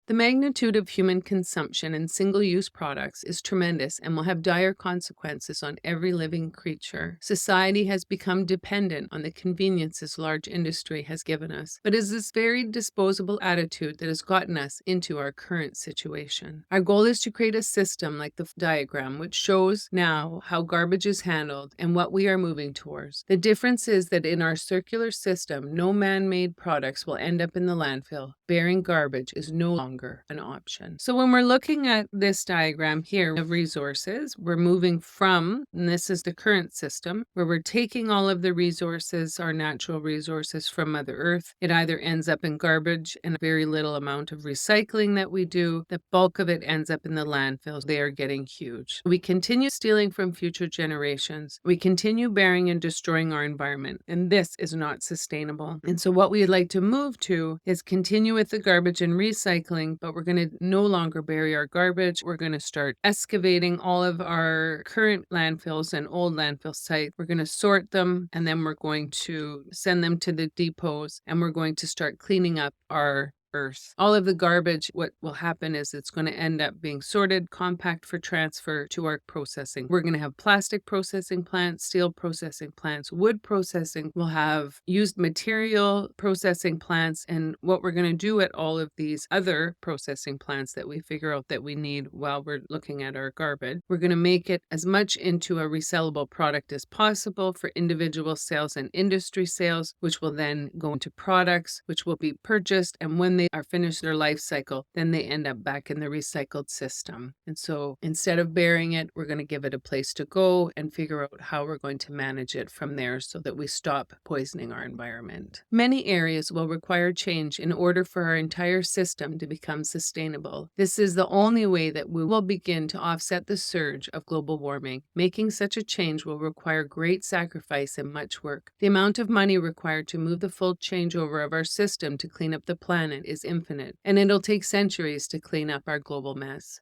The magnitude of human consumption in single-use products is tremendous and will have dire consequences on every living creature. Society has become dependent on the conveniences large industry has given us, but it is this very disposable attitude that has gotten us into our current situation. Our goal is to create a system like the diagram, which shows now how garbage is handled and what we are moving towards. The difference is that in our circular system, no man-made products will end up in the landfill. Burying garbage is no longer an option. So when we're looking at this diagram here of resources, we're moving from, and this is the current system, where we're taking all of the resources, our natural resources from Mother Earth. It either ends up in garbage and a very little amount of recycling that we do. The bulk of it ends up in the landfills. They are getting huge. We continue stealing from future generations. We continue burying and destroying our environment, and this is not sustainable. And so what we'd like to move to is continue with the garbage and recycling, but we're going to no longer bury our garbage. We're going to start excavating all of our current landfills and old landfill sites. We're going to sort them, and then we're going to send them to the depots, and we're going to start cleaning up our earth. All of the garbage, what will happen is it's going to end up being sorted, compact for transfer to our processing. We're going to have plastic processing plants, steel processing plants, wood processing. We'll have used material processing plants. And what we're going to do at all of these other processing plants that we figure out that we need while we're looking at our garbage, we're going to make it as much into a resellable product as possible for individual sales and industry sales, which will then go into products, which will be purchased. And when they are finished their life cycle, then they end up back in the recycled system. And so instead of burying it, we're going to give it a place to go and figure out how we're going to manage it from there so that we stop poisoning our environment. Many areas will require change in order for our entire system to become sustainable. This is the only way that we will begin to offset the surge of global warming. Making such a change will require great sacrifice and much work. The amount of money required to move the full changeover of our system to clean up the planet is infinite, and it'll take centuries to clean up our global mess.